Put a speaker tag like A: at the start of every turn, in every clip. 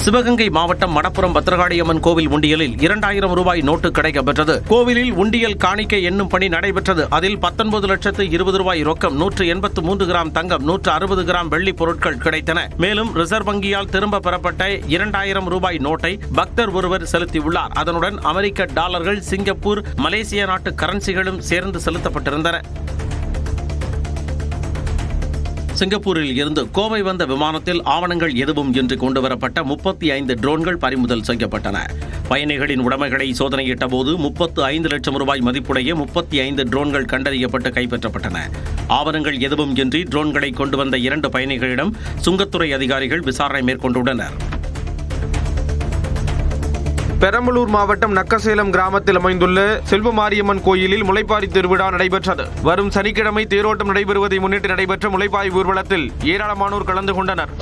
A: சிவகங்கை மாவட்டம் மடப்புரம் பத்திரகாளியம்மன் கோவில் உண்டியலில் 2000 ரூபாய் நோட்டு கிடைக்கப்பெற்றது. கோவிலில் உண்டியல் காணிக்கை எண்ணும் பணி நடைபெற்றது. அதில் 19,20,000 ரூபாய் ரொக்கம், 183 கிராம் தங்கம், 160 கிராம் வெள்ளி பொருட்கள் கிடைத்தன. மேலும் ரிசர்வ் வங்கியால் திரும்ப பெறப்பட்ட 2000 ரூபாய் நோட்டை பக்தர் ஒருவர் செலுத்தியுள்ளார். அதனுடன் அமெரிக்க டாலர்கள், சிங்கப்பூர், மலேசிய நாட்டு கரன்சிகளும் சேர்ந்து செலுத்தப்பட்டிருந்தன. சிங்கப்பூரில் இருந்து கோவை வந்த விமானத்தில் ஆவணங்கள் எதுவும் இன்றி கொண்டுவரப்பட்ட 35 ட்ரோன்கள் பறிமுதல் செய்யப்பட்டன. பயணிகளின் உடைமைகளை சோதனையிட்ட போது 35 லட்சம் ரூபாய் மதிப்புடைய 35 ட்ரோன்கள் கண்டறியப்பட்டு கைப்பற்றப்பட்டன. ஆவணங்கள் எதுவும் இன்றி ட்ரோன்களை கொண்டு வந்த 2 பயணிகளிடம் சுங்கத்துறை அதிகாரிகள் விசாரணை மேற்கொண்டுள்ளனர்.
B: பெரம்பலூர் மாவட்டம் நக்கசேலம் கிராமத்தில் அமைந்துள்ள செல்வமாரியம்மன் கோயிலில் முளைப்பாரி திருவிழா நடைபெற்றது. வரும் சனிக்கிழமை தேரோட்டம் நடைபெறுவதை முன்னிட்டு நடைபெற்ற முளைப்பாரி ஊர்வலத்தில் ஏராளமானோர் கலந்து கொண்டனர்.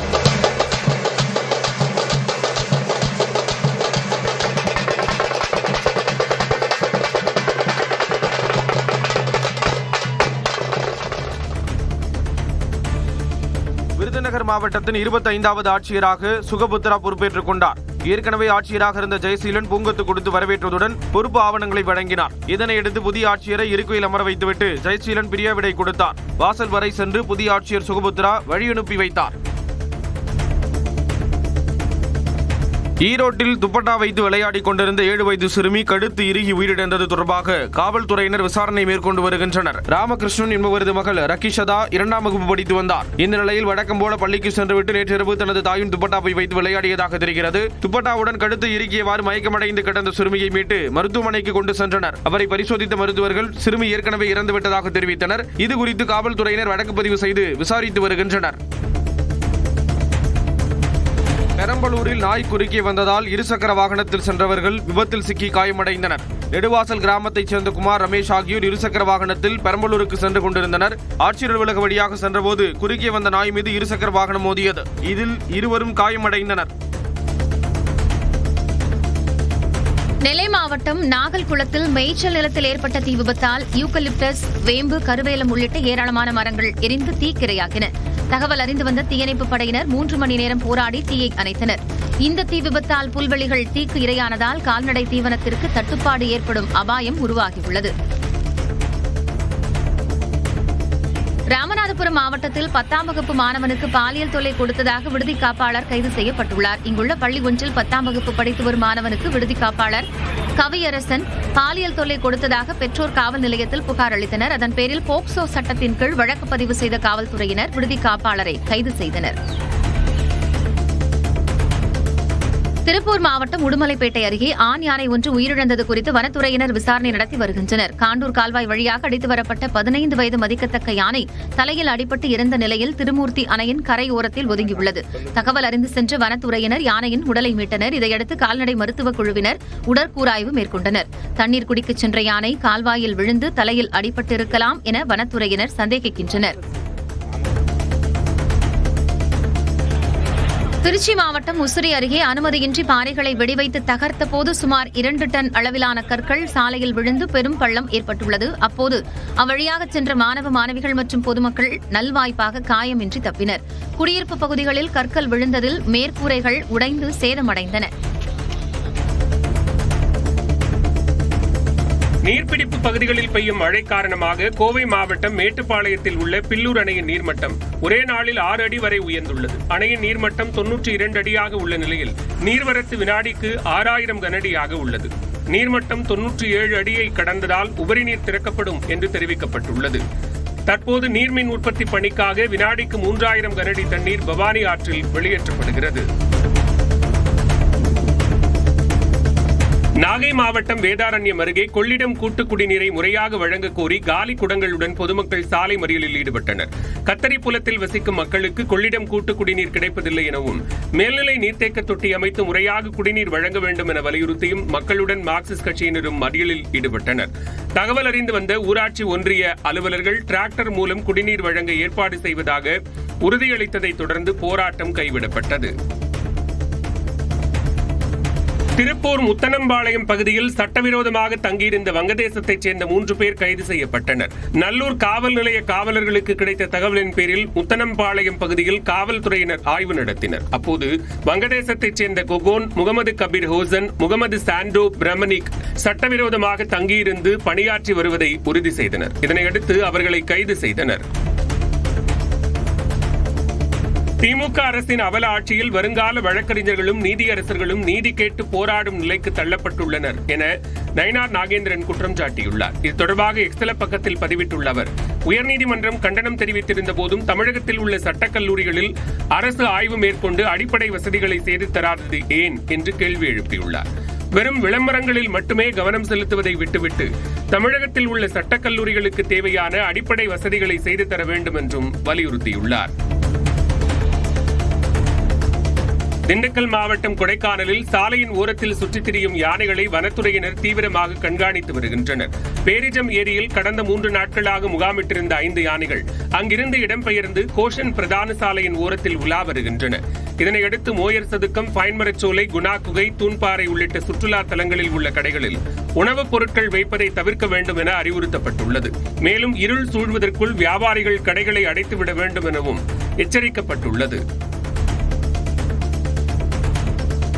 B: விருதுநகர் மாவட்டத்தின் 25வது ஆட்சியராக சுகபுத்ரா பொறுப்பேற்றுக் கொண்டார். ஏற்கனவே ஆட்சியராக இருந்த ஜெயசீலன் பூங்கொத்து கொடுத்து வரவேற்றதுடன் பொறுப்பு ஆவணங்களை வழங்கினார். இதனையடுத்து புதிய ஆட்சியரை இருக்கையில் அமர வைத்துவிட்டு ஜெயசீலன் பிரியாவிடை கொடுத்தார். வாசல் வரை சென்று புதிய ஆட்சியர் சுகபுத்ரா வழியனுப்பி வைத்தார். ஈரோட்டில் துப்பட்டா வைத்து விளையாடிக் கொண்டிருந்த 7 வயது சிறுமி கழுத்து இறுகி உயிரிழந்தது தொடர்பாக காவல்துறையினர் விசாரணை மேற்கொண்டு வருகின்றனர். ராமகிருஷ்ணன் என்பவரது மகள் ரகிஷதா 2ஆம் வகுப்பு படித்து வந்தார். இந்த நிலையில் வழக்கம் போல பள்ளிக்கு சென்றுவிட்டு நேற்றிரவு தனது தாயின் துப்பட்டாவை வைத்து விளையாடியதாக தெரிகிறது. துப்பட்டாவுடன் கழுத்து இறுகியவாறு மயக்கமடைந்து கிடந்த சிறுமியை மீட்டு மருத்துவமனைக்கு கொண்டு சென்றனர். அவரை பரிசோதித்த மருத்துவர்கள் சிறுமி ஏற்கனவே இறந்துவிட்டதாக தெரிவித்தனர். இதுகுறித்து காவல்துறையினர் வழக்கு பதிவு செய்து விசாரித்து வருகின்றனர். பெரம்பலூரில் நாய் குறுக்கே வந்ததால் இருசக்கர வாகனத்தில் சென்றவர்கள் விபத்தில் சிக்கி காயமடைந்தனர். நெடுவாசல் கிராமத்தைச் சேர்ந்த குமார், ரமேஷ் ஆகியோர் இருசக்கர வாகனத்தில் பெரம்பலூருக்கு சென்று கொண்டிருந்தனர். ஆட்சியர் அலுவலக வழியாக சென்றபோது குறுக்கே வந்த நாய் மீது இருசக்கர வாகனம் மோதியது. இதில் இருவரும் காயமடைந்தனர்.
C: நெல்லை மாவட்டம் நாகல்குளத்தில் மேய்ச்சல் நிலத்தில் ஏற்பட்ட தீ விபத்தால் யூக்கலிப்டஸ், வேம்பு, கருவேலம் உள்ளிட்ட ஏராளமான மரங்கள் எரிந்து தீக்கிரையாகின. தகவல் அறிந்து வந்த தீயணைப்புப் படையினர் 3 மணி நேரம் போராடி தீயை அணைத்தனர். இந்த தீ விபத்தால் புல்வெளிகள் தீக்கு இரையானதால் கால்நடை தீவனத்திற்கு தட்டுப்பாடு ஏற்படும் அபாயம் உருவாகியுள்ளது. ராமநாதபுரம் மாவட்டத்தில் 10ஆம் வகுப்பு மாணவனுக்கு பாலியல் தொல்லை கொடுத்ததாக விடுதி காப்பாளர் கைது செய்யப்பட்டுள்ளார். இங்குள்ள பள்ளி ஒன்றில் 10ஆம் வகுப்பு படித்து வரும் மாணவனுக்கு விடுதி காப்பாளர் கவியரசன் பாலியல் தொல்லை கொடுத்ததாக பெற்றோர் காவல் நிலையத்தில் புகார் அளித்தனர். அதன் பேரில் போக்சோ சட்டத்தின் கீழ் வழக்கு பதிவு செய்த காவல்துறையினர் விடுதி காப்பாளரை கைது செய்தனர். திருப்பூர் மாவட்டம் உடுமலைப்பேட்டை அருகே ஆண் யானை ஒன்று உயிரிழந்தது குறித்து வனத்துறையினர் விசாரணை நடத்தி வருகின்றனர். காண்டூர் கால்வாய் வழியாக அடித்து வரப்பட்ட 15 வயது மதிக்கத்தக்க யானை தலையில் அடிபட்டு இறந்த நிலையில் திருமூர்த்தி அணையின் கரை ஓரத்தில் ஒதுங்கியுள்ளது. தகவல் அறிந்து சென்ற வனத்துறையினர் யானையின் உடலை மீட்டனர். இதையடுத்து கால்நடை மருத்துவக் குழுவினர் உடற்கூராய்வு மேற்கொண்டனர். தண்ணீர் குடிக்கச் சென்ற யானை கால்வாயில் விழுந்து தலையில் அடிபட்டிருக்கலாம் என வனத்துறையினர் சந்தேகிக்கின்றனர். திருச்சி மாவட்டம் உசுரி அருகே அனுமதியின்றி பாறைகளை வெடிவைத்து தகர்த்த போது சுமார் 2 டன் அளவிலான கற்கள் சாலையில் விழுந்து பெரும் பள்ளம் ஏற்பட்டுள்ளது. அப்போது அவ்வழியாக சென்ற மாணவ மாணவிகள் மற்றும் பொதுமக்கள் நல்வாய்ப்பாக காயமின்றி தப்பினர். குடியிருப்பு பகுதிகளில் கற்கள் விழுந்ததில் மேற்கூரைகள் உடைந்து சேதமடைந்தன.
D: நீர்பிடிப்பு பகுதிகளில் பெய்யும் மழை காரணமாக கோவை மாவட்டம் மேட்டுப்பாளையத்தில் உள்ள பில்லூர் அணையின் நீர்மட்டம் ஒரே நாளில் 6 அடி வரை உயர்ந்துள்ளது. அணையின் நீர்மட்டம் 92 அடியாக உள்ள நிலையில் நீர்வரத்து வினாடிக்கு 6000 கனஅடியாக உள்ளது. நீர்மட்டம் 97 அடியை கடந்ததால் உபரி நீர் திறக்கப்படும் என்று தெரிவிக்கப்பட்டுள்ளது. தற்போது நீர்மின் உற்பத்தி பணிக்காக வினாடிக்கு 3000 கனஅடி தண்ணீர் பவானி ஆற்றில் வெளியேற்றப்படுகிறது. நாகை மாவட்டம் வேதாரண்யம் அருகே கொள்ளிடம் கூட்டு குடிநீரை முறையாக வழங்க கோரி காலி குடங்களுடன் பொதுமக்கள் சாலை மறியலில் ஈடுபட்டனர். கத்தரிப்புலத்தில் வசிக்கும் மக்களுக்கு கொள்ளிடம் கூட்டு குடிநீர் கிடைப்பதில்லை எனவும் மேல்நிலை நீர்த்தேக்க தொட்டி அமைத்து முறையாக குடிநீர் வழங்க வேண்டும் என வலியுறுத்தியும் மக்களுடன் மார்க்சிஸ்ட் கட்சியினரும் மறியலில் ஈடுபட்டனர். தகவல் அறிந்து வந்த ஊராட்சி ஒன்றிய அலுவலர்கள் டிராக்டர் மூலம் குடிநீர் வழங்க ஏற்பாடு செய்வதாக உறுதியளித்ததை தொடர்ந்து போராட்டம் கைவிடப்பட்டது. திருப்பூர் முத்தனம்பாளையம் பகுதியில் சட்டவிரோதமாக தங்கியிருந்த வங்கதேசத்தைச் சேர்ந்த 3 பேர் கைது செய்யப்பட்டனர். நல்லூர் காவல் நிலைய காவலர்களுக்கு கிடைத்த தகவலின் பேரில் முத்தனம்பாளையம் பகுதியில் காவல்துறையினர் ஆய்வு நடத்தினர். அப்போது வங்கதேசத்தைச் சேர்ந்த கொகோன், முகமது கபீர் ஹோசன், முகமது சாண்டோ பிரமனிக் சட்டவிரோதமாக தங்கியிருந்து பணியாற்றி வருவதை உறுதி செய்தனர். இதனையடுத்து அவர்களை கைது செய்தனர். திமுக அரசின் அவல ஆட்சியில் வருங்கால வழக்கறிஞர்களும் நீதியரசர்களும் நீதி கேட்டு போராடும் நிலைக்கு தள்ளப்பட்டுள்ளனர் என நயினார் நாகேந்திரன் குற்றம் சாட்டியுள்ளார். இது தொடர்பாக எக்ஸல பக்கத்தில் பதிவிட்டுள்ள அவர், உயர்நீதிமன்றம் கண்டனம் தெரிவித்திருந்த போதும் தமிழகத்தில் உள்ள சட்டக்கல்லூரிகளில் அரசு ஆய்வு மேற்கொண்டு அடிப்படை வசதிகளை செய்து தராதது ஏன் என்று கேள்வி எழுப்பியுள்ளார். வெறும் விளம்பரங்களில் மட்டுமே கவனம் செலுத்துவதை விட்டுவிட்டு தமிழகத்தில் உள்ள சட்டக்கல்லூரிகளுக்கு தேவையான அடிப்படை வசதிகளை செய்து தர வேண்டும் என்றும் வலியுறுத்தியுள்ளார். திண்டுக்கல் மாவட்டம் கொடைக்கானலில் சாலையின் ஓரத்தில் சுற்றித் திரியும் யானைகளை வனத்துறையினர் தீவிரமாக கண்காணித்து வருகின்றனர். பேரிஜம் ஏரியில் கடந்த 3 நாட்களாக முகாமிட்டிருந்த 5 யானைகள் அங்கிருந்து இடம்பெயர்ந்து கோஷன் பிரதான சாலையின் ஓரத்தில் உலா வருகின்றன. இதனையடுத்து மோயர் சதுக்கம், பைன்மரச்சோலை, குணா குகை, தூண்பாறை உள்ளிட்ட சுற்றுலா தலங்களில் உள்ள கடைகளில் உணவுப் பொருட்கள் வைப்பதை தவிர்க்க வேண்டும் என அறிவுறுத்தப்பட்டுள்ளது. மேலும் இருள் சூழ்வதற்குள் வியாபாரிகள் கடைகளை அடைத்துவிட வேண்டும் எனவும் எச்சரிக்கப்பட்டுள்ளது.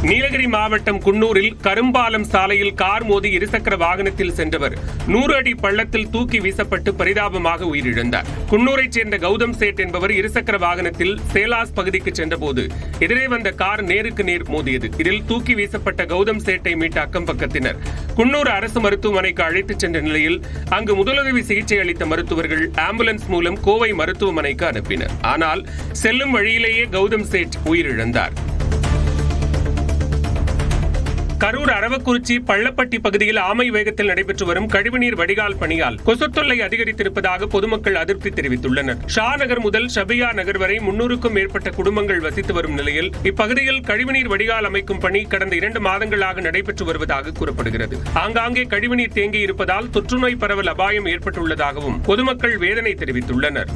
D: நீலகிரி மாவட்டம் குன்னூரில் கரும்பாலம் சாலையில் கார் மோதி இருசக்கர வாகனத்தில் சென்றவர் 100 அடி பள்ளத்தில் தூக்கி வீசப்பட்டு பரிதாபமாக உயிரிழந்தார். குன்னூரைச் சேர்ந்த கௌதம் சேட் என்பவர் இருசக்கர வாகனத்தில் சேலாஸ் பகுதிக்கு சென்றபோது எதிரே வந்த கார் நேருக்கு நேர் மோதியது. இதில் தூக்கி வீசப்பட்ட கௌதம் சேட்டை மீட்ட அக்கம் பக்கத்தினர் குன்னூர் அரசு மருத்துவமனைக்கு அழைத்துச் சென்ற நிலையில் அங்கு முதலுதவி சிகிச்சை அளித்த மருத்துவர்கள் ஆம்புலன்ஸ் மூலம் கோவை மருத்துவமனைக்கு அனுப்பினர். ஆனால் செல்லும் வழியிலேயே கௌதம் சேட் உயிரிழந்தார். கரூர் அரவக்குறிச்சி பள்ளப்பட்டி பகுதியில் ஆமை வேகத்தில் நடைபெற்று வரும் கழிவுநீர் வடிகால் பணியால் கொசுத்தொல்லை அதிகரித்திருப்பதாக பொதுமக்கள் அதிருப்தி தெரிவித்துள்ளனர். ஷா நகர் முதல் ஷபியா நகர் வரை 300க்கும் மேற்பட்ட குடும்பங்கள் வசித்து வரும் நிலையில் இப்பகுதியில் கழிவுநீர் வடிகால் அமைக்கும் பணி கடந்த 2 மாதங்களாக நடைபெற்று வருவதாக கூறப்படுகிறது. ஆங்காங்கே கழிவுநீர் தேங்கி இருப்பதால் தொற்றுநோய் பரவல் அபாயம் ஏற்பட்டுள்ளதாகவும் பொதுமக்கள் வேதனை தெரிவித்துள்ளனர்.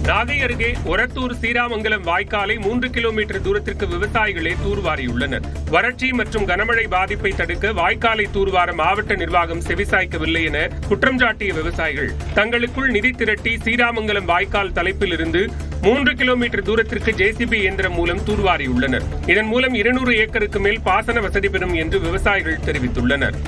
D: நாகை அருகே ஒரத்தூர் சீராமங்கலம் வாய்க்காலை 3 கிலோமீட்டர் தூரத்திற்கு விவசாயிகளே தூர்வாரியுள்ளனர். வறட்சி மற்றும் கனமழை பாதிப்பை தடுக்க வாய்க்காலை தூர்வார மாவட்ட நிர்வாகம் செவிசாய்க்கவில்லை என குற்றம் சாட்டிய விவசாயிகள் தங்களுக்குள் நிதி திரட்டி சீராமங்கலம் வாய்க்கால் தலைப்பில் இருந்து 3 கிலோமீட்டர் தூரத்திற்கு JCB இயந்திரம் மூலம் தூர்வாரியுள்ளனர். இதன் மூலம் 200 ஏக்கருக்கு மேல் பாசன வசதி பெறும் என்று விவசாயிகள் தெரிவித்துள்ளனர்.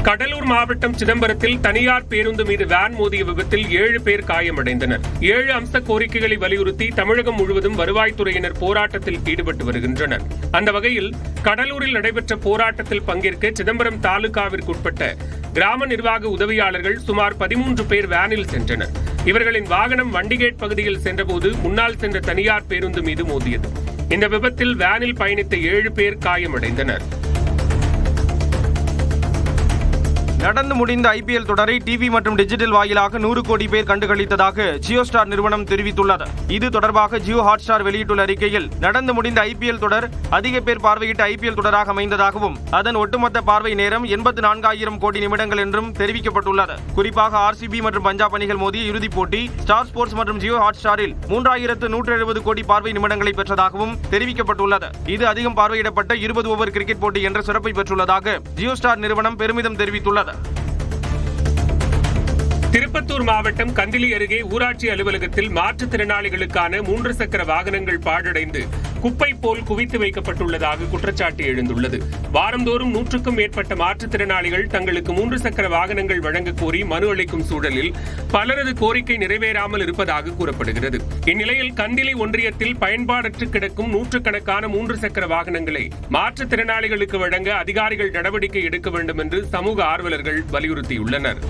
D: கடலூர் மாவட்டம் சிதம்பரத்தில் தனியார் பேருந்து மீது வேன் மோதிய விபத்தில் 7 பேர் காயமடைந்தனர். 7 அம்ச கோரிக்கைகளை வலியுறுத்தி தமிழகம் முழுவதும் வருவாய்த்துறையினர் போராட்டத்தில் ஈடுபட்டு வருகின்றனர். அந்த வகையில் கடலூரில் நடைபெற்ற போராட்டத்தில் பங்கேற்க சிதம்பரம் தாலுகாவிற்குட்பட்ட கிராம நிர்வாக உதவியாளர்கள் சுமார் 13 பேர் வேனில் சென்றனர். இவர்களின் வாகனம் வண்டிகேட் பகுதியில் சென்றபோது முன்னால் சென்ற தனியார் பேருந்து மீது மோதியது. இந்த விபத்தில் வேனில் பயணித்த 7 பேர் காயமடைந்தனர்.
B: நடந்து முடிந்த IPL தொடரை டிவி மற்றும் டிஜிட்டல் வாயிலாக 100 கோடி பேர் கண்டுகளித்ததாக ஜியோ ஸ்டார் நிறுவனம் தெரிவித்துள்ளது. இது தொடர்பாக ஜியோ ஹாட்ஸ்டார் வெளியிட்டுள்ள அறிக்கையில், நடந்து முடிந்த IPL தொடர் அதிக பேர் பார்வையிட்ட IPL தொடராக அமைந்ததாகவும் அதன் ஒட்டுமொத்த பார்வை நேரம் 84,000 கோடி நிமிடங்கள் என்றும் தெரிவிக்கப்பட்டுள்ளது. குறிப்பாக RCB மற்றும் பஞ்சாப் அணிகள் மோதிய இறுதிப் போட்டி ஸ்டார் ஸ்போர்ட்ஸ் மற்றும் ஜியோ ஹாட்ஸ்டாரில் 3170 கோடி பார்வை நிமிடங்களை பெற்றதாகவும் தெரிவிக்கப்பட்டுள்ளது. இது அதிகம் பார்வையிடப்பட்ட 20 ஓவர் கிரிக்கெட் போட்டி என்ற சிறப்பை பெற்றுள்ளதாக ஜியோ ஸ்டார் நிறுவனம் பெருமிதம் தெரிவித்துள்ளது.
D: திருப்பத்தூர் மாவட்டம் கந்திலி அருகே ஊராட்சி அலுவலகத்தில் மாற்றுத்திறனாளிகளுக்கான 3 சக்கர வாகனங்கள் பாழடைந்து குப்பை போல் குவித்து வைக்கப்பட்டுள்ளதாக குற்றச்சாட்டு எழுந்துள்ளது. வாரந்தோறும் 100க்கும் மேற்பட்ட மாற்றுத்திறனாளிகள் தங்களுக்கு 3 சக்கர வாகனங்கள் வழங்க கோரி மனு அளிக்கும் சூழலில் பலரது கோரிக்கை நிறைவேறாமல் இருப்பதாக கூறப்படுகிறது. இந்நிலையில் கந்திலி ஒன்றியத்தில் பயன்பாடற்று கிடக்கும் 100கணக்கான 3 சக்கர வாகனங்களை மாற்றுத்திறனாளிகளுக்கு வழங்க அதிகாரிகள் நடவடிக்கை எடுக்க வேண்டும் என்று சமூக ஆர்வலர்கள் வலியுறுத்தியுள்ளனர்.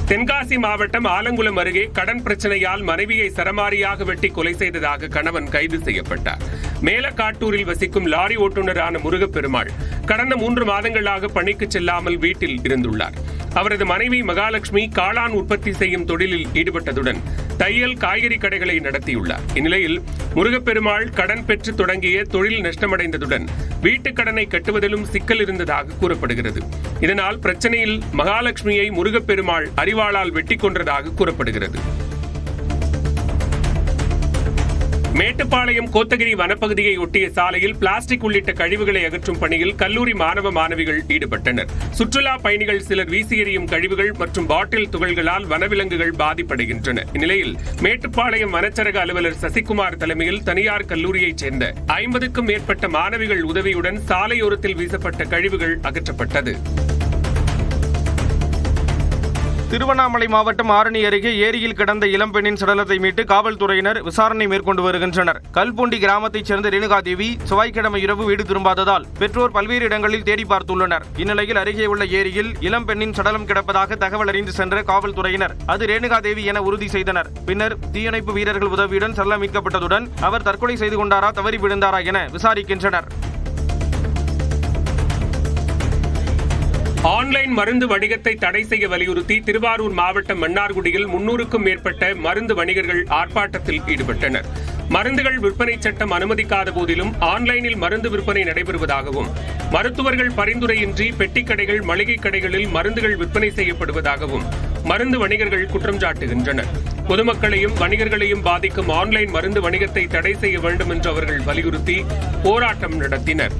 D: தென்காசி மாவட்டம் ஆலங்குளம் அருகே கடன் பிரச்சனையால் மனைவியை சரமாரியாக வெட்டி கொலை செய்ததாக கணவன் கைது செய்யப்பட்டார். மேலக்காட்டூரில் வசிக்கும் லாரி ஓட்டுநரான முருகப்பெருமாள் கடந்த 3 மாதங்களாக பணிக்கு செல்லாமல் வீட்டில் இருந்துள்ளார். அவரது மனைவி மகாலட்சுமி காளான் உற்பத்தி செய்யும் தொழிலில் ஈடுபட்டதுடன் தையல், காய்கறி கடைகளை நடத்தியுள்ளார். இந்நிலையில் முருகப்பெருமாள் கடன் பெற்று தொடங்கிய தொழில் நஷ்டமடைந்ததுடன் வீட்டுக் கடனை கட்டுவதிலும் சிக்கல் இருந்ததாக கூறப்படுகிறது. இதனால் பிரச்சனையில் மகாலட்சுமியை முருகப்பெருமாள் அரிவாளால் வெட்டி கொன்றதாக கூறப்படுகிறது. மேட்டுப்பாளையம் கோத்தகிரி வனப்பகுதியை ஒட்டிய சாலையில் பிளாஸ்டிக் உள்ளிட்ட கழிவுகளை அகற்றும் பணியில் கல்லூரி மாணவ மாணவிகள் ஈடுபட்டனர். சுற்றுலா பயணிகள் சிலர் வீசி எறியும் கழிவுகள் மற்றும் பாட்டில் துகள்களால் வனவிலங்குகள் பாதிப்படைகின்றன. இந்நிலையில் மேட்டுப்பாளையம் வனச்சரக அலுவலர் சசிகுமார் தலைமையில் தனியார் கல்லூரியைச் சேர்ந்த 50க்கும் மேற்பட்ட மாணவிகள் உதவியுடன் சாலையோரத்தில் வீசப்பட்ட கழிவுகள் அகற்றப்பட்டது.
B: திருவண்ணாமலை மாவட்டம் ஆரணி அருகே ஏரியில் கிடந்த இளம்பெண்ணின் சடலத்தை மீட்டு காவல்துறையினர் விசாரணை மேற்கொண்டு வருகின்றனர். கல்பூண்டி கிராமத்தைச் சேர்ந்த ரேணுகாதேவி செவ்வாய்க்கிழமை இரவு வீடு திரும்பாததால் பெற்றோர் பல்வேறு இடங்களில் தேடி பார்த்துள்ளனர். இந்நிலையில் அருகே உள்ள ஏரியில் இளம்பெண்ணின் சடலம் கிடப்பதாக தகவல் அறிந்து சென்ற காவல்துறையினர் அது ரேணுகாதேவி என உறுதி செய்தனர். பின்னர் தீயணைப்பு வீரர்கள் உதவியுடன் சடலம் மீட்கப்பட்டதுடன் அவர் தற்கொலை செய்து கொண்டாரா தவறி விழுந்தாரா என விசாரிக்கின்றனர்.
D: ஆன்லைன் மருந்து வணிகத்தை தடை செய்ய வலியுறுத்தி திருவாரூர் மாவட்டம் மன்னார்குடியில் 300க்கும் மேற்பட்ட மருந்து வணிகர்கள் ஆர்ப்பாட்டத்தில் ஈடுபட்டனர். மருந்துகள் விற்பனை சட்டம் அனுமதிக்காத போதிலும் ஆன்லைனில் மருந்து விற்பனை நடைபெறுவதாகவும் மருத்துவர்கள் பரிந்துரையின்றி பெட்டிக்கடைகள் மளிகை கடைகளில் மருந்துகள் விற்பனை செய்யப்படுவதாகவும் மருந்து வணிகர்கள் குற்றம் சாட்டுகின்றனர். பொதுமக்களையும் வணிகர்களையும் பாதிக்கும் ஆன்லைன் மருந்து வணிகத்தை தடை செய்ய வேண்டும் என்று அவர்கள் வலியுறுத்தி போராட்டம் நடத்தினர்.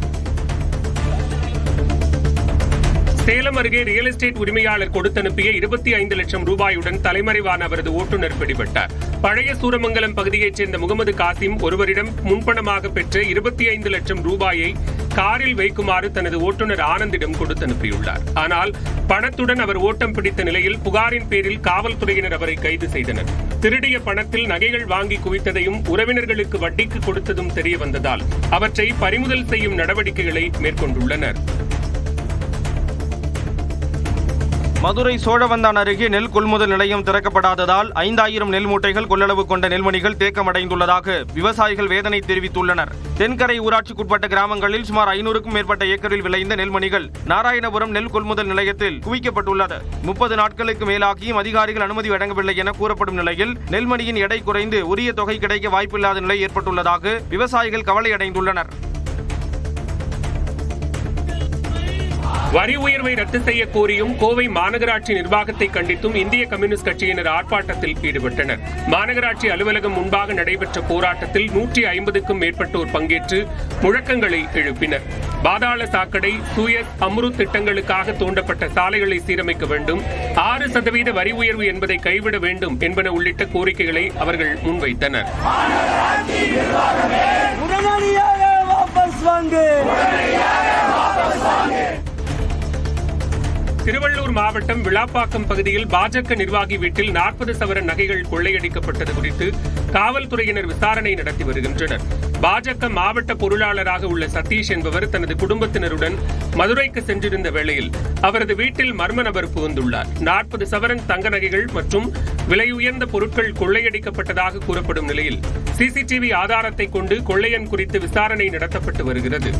D: சேலம் அருகே ரியல் எஸ்டேட் உரிமையாளர் கொடுத்தனுப்பிய 25 லட்சம் ரூபாயுடன் தலைமறைவான அவரது ஓட்டுநர் பிடிபட்டார். பழைய சூரமங்கலம் பகுதியைச் சேர்ந்த முகமது காசிம் ஒருவரிடம் முன்பணமாக பெற்ற 25 லட்சம் ரூபாயை காரில் வைக்குமாறு தனது ஓட்டுநர் ஆனந்திடம் கொடுத்தனுப்பியுள்ளார். ஆனால் பணத்துடன் அவர் ஓட்டம் பிடித்த நிலையில் புகாரின் பேரில் காவல்துறையினர் அவரை கைது செய்தனர். திருடிய பணத்தில் நகைகள் வாங்கி குவித்ததையும் உறவினர்களுக்கு வட்டிக்கு கொடுத்ததும் தெரியவந்ததால் அவற்றை பறிமுதல் செய்யும் நடவடிக்கைகளை மேற்கொண்டுள்ளனர்.
B: மதுரை சோழவந்தான் அருகே நெல் கொள்முதல் நிலையம் திறக்கப்படாததால் 5000 நெல் மூட்டைகள் கொள்ளளவு கொண்ட நெல்மணிகள் தேக்கமடைந்துள்ளதாக விவசாயிகள் வேதனை தெரிவித்துள்ளனர். தென்கரை ஊராட்சிக்குட்பட்ட கிராமங்களில் சுமார் 500க்கும் மேற்பட்ட ஏக்கரில் விளைந்த நெல்மணிகள் நாராயணபுரம் நெல் கொள்முதல் நிலையத்தில் குவிக்கப்பட்டுள்ளது. 30 நாட்களுக்கு மேலாகியும் அதிகாரிகள் அனுமதி வழங்கவில்லை என கூறப்படும் நிலையில் நெல்மணியின் எடை குறைந்து உரிய தொகை கிடைக்க வாய்ப்பில்லாத நிலை ஏற்பட்டுள்ளதாக விவசாயிகள் கவலையடைந்துள்ளனர்.
D: வரி உயர்வை ரத்து செய்ய கோரியும் கோவை மாநகராட்சி நிர்வாகத்தை கண்டித்தும் இந்திய கம்யூனிஸ்ட் கட்சியினர் ஆர்ப்பாட்டத்தில் ஈடுபட்டனர். மாநகராட்சி அலுவலகம் முன்பாக நடைபெற்ற போராட்டத்தில் 150க்கும் மேற்பட்டோர் பங்கேற்று முழக்கங்களை எழுப்பினர். பாதாள சாக்கடை, சூயஸ், அம்ருத் திட்டங்களுக்காக தோண்டப்பட்ட சாலைகளை சீரமைக்க வேண்டும், 6% வரி உயர்வு என்பதை கைவிட வேண்டும் என்பன உள்ளிட்ட கோரிக்கைகளை அவர்கள் முன்வைத்தனர். திருவள்ளூர் மாவட்டம் விளாப்பாக்கம் பகுதியில் பாஜக நிர்வாகி வீட்டில் 40 சவரன் நகைகள் கொள்ளையடிக்கப்பட்டது குறித்து காவல்துறையினர் விசாரணை நடத்தி வருகின்றனர். பாஜக மாவட்ட பொருளாளராக உள்ள சதீஷ் என்பவர் தனது குடும்பத்தினருடன் மதுரைக்கு சென்றிருந்த வேளையில் அவரது வீட்டில் மர்ம நபர் புகுந்துள்ளார். 40 சவரன் தங்க நகைகள் மற்றும் விலை உயர்ந்த பொருட்கள் கொள்ளையடிக்கப்பட்டதாக கூறப்படும் நிலையில் சிசிடிவி ஆதாரத்தை கொண்டு கொள்ளையன் குறித்து விசாரணை நடத்தப்பட்டு வருகிறது.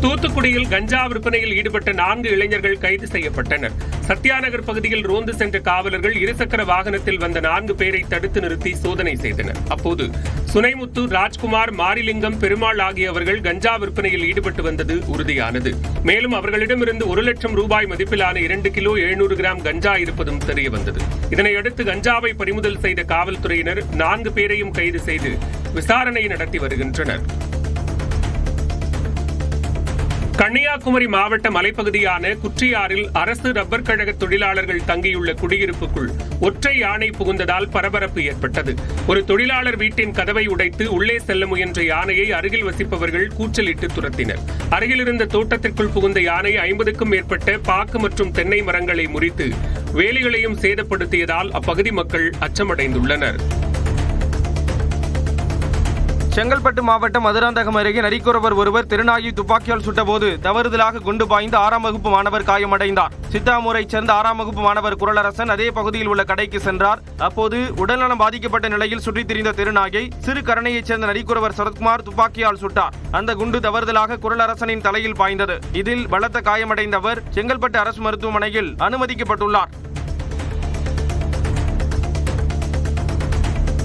D: தூத்துக்குடியில் கஞ்சா விற்பனையில் ஈடுபட்ட 4 இளைஞர்கள் கைது செய்யப்பட்டனர். சத்யாநகர் பகுதியில் ரோந்து சென்ற காவலர்கள் இருசக்கர வாகனத்தில் வந்த 4 பேரை தடுத்து நிறுத்தி சோதனை செய்தனர். அப்போது சுனைமுத்து, ராஜ்குமார், மாரிலிங்கம், பெருமாள் ஆகியவர்கள் கஞ்சா விற்பனையில் ஈடுபட்டு வந்தது உறுதியானது. மேலும் அவர்களிடமிருந்து 1 லட்சம் ரூபாய் மதிப்பிலான 2 கிலோ 700 கிராம் கஞ்சா இருப்பதும் தெரியவந்தது. இதனையடுத்து கஞ்சாவை பறிமுதல் செய்த காவல்துறையினர் 4 பேரையும் கைது செய்து விசாரணை நடத்தி வருகின்றனர். கன்னியாகுமரி மாவட்ட மலைப்பகுதியான குற்றியாறில் அரசு ரப்பர் கழக தொழிலாளர்கள் தங்கியுள்ள குடியிருப்புக்குள் ஒற்றை யானை புகுந்ததால் பரபரப்பு ஏற்பட்டது. ஒரு தொழிலாளர் வீட்டின் கதவை உடைத்து உள்ளே செல்ல முயன்ற யானையை அருகில் வசிப்பவர்கள் கூச்சலிட்டு துரத்தினர். அருகில் இருந்த தோட்டத்திற்குள் புகுந்த யானை 50க்கும் மேற்பட்ட பாக்கு மற்றும் தென்னை மரங்களை முறித்து வேலிகளையும் சேதப்படுத்தியதால் அப்பகுதி மக்கள் அச்சமடைந்துள்ளனர்.
B: செங்கல்பட்டு மாவட்டம் மதுராந்தகம் அருகே நரிக்குறவர் ஒருவர் திருநாயை துப்பாக்கியால் சுட்டபோது தவறுதலாக குண்டு பாய்ந்து 6ஆம் வகுப்பு மாணவர் காயமடைந்தார். சித்தாமூரைச் சேர்ந்த 6ஆம் வகுப்பு மாணவர் குரலரசன் அதே பகுதியில் உள்ள கடைக்கு சென்றார். அப்போது உடல்நலம் பாதிக்கப்பட்ட நிலையில் சுற்றித் திரிந்த திருநாயை சிறு கரணையைச் சேர்ந்த நரிக்குறவர் சரத்குமார் துப்பாக்கியால் சுட்டார். அந்த குண்டு தவறுதலாக குரலரசனின் தலையில் பாய்ந்தது. இதில் பலத்த காயமடைந்தவர் செங்கல்பட்டு அரசு மருத்துவமனையில் அனுமதிக்கப்பட்டுள்ளார்.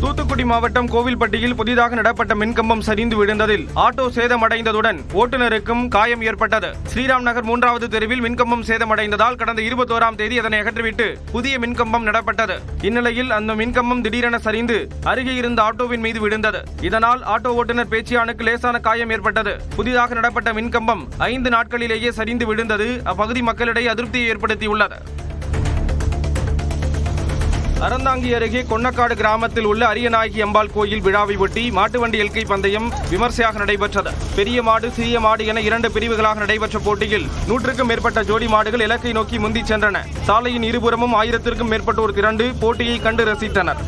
B: தூத்துக்குடி மாவட்டம் கோவில்பட்டியில் புதிதாக நடப்பட்ட மின்கம்பம் சரிந்து விழுந்ததில் ஆட்டோ சேதமடைந்ததுடன் ஓட்டுநருக்கும் காயம் ஏற்பட்டது. ஸ்ரீராம் நகர் 3வது தெருவில் மின்கம்பம் சேதமடைந்ததால் கடந்த 21ஆம் தேதி அதனை அகற்றிவிட்டு புதிய மின்கம்பம் நடப்பட்டது. இந்நிலையில் அந்த மின்கம்பம் திடீரென சரிந்து அருகே இருந்த ஆட்டோவின் மீது விழுந்தது. இதனால் ஆட்டோ ஓட்டுநர் பேச்சியானுக்கு லேசான காயம் ஏற்பட்டது. புதிதாக நடப்பட்ட மின்கம்பம் 5 நாட்களிலேயே சரிந்து விழுந்தது அப்பகுதி மக்களிடையே அதிருப்தியை ஏற்படுத்தியுள்ளது. அறந்தாங்கி அருகே கொன்னக்காடு கிராமத்தில் உள்ள அரியநாயகி அம்பாள் கோயில் விழாவை ஒட்டி மாட்டு வண்டி எல்கை பந்தயம் விமர்சையாக நடைபெற்றது. பெரிய மாடு, சிறிய மாடு என 2 பிரிவுகளாக நடைபெற்ற போட்டியில் 100க்கும் மேற்பட்ட ஜோடி மாடுகள் இலக்கை நோக்கி முந்திச் சென்றன. சாலையின் இருபுறமும் 1000க்கும் மேற்பட்டோர் திரண்டு போட்டியை கண்டு ரசித்தனர்.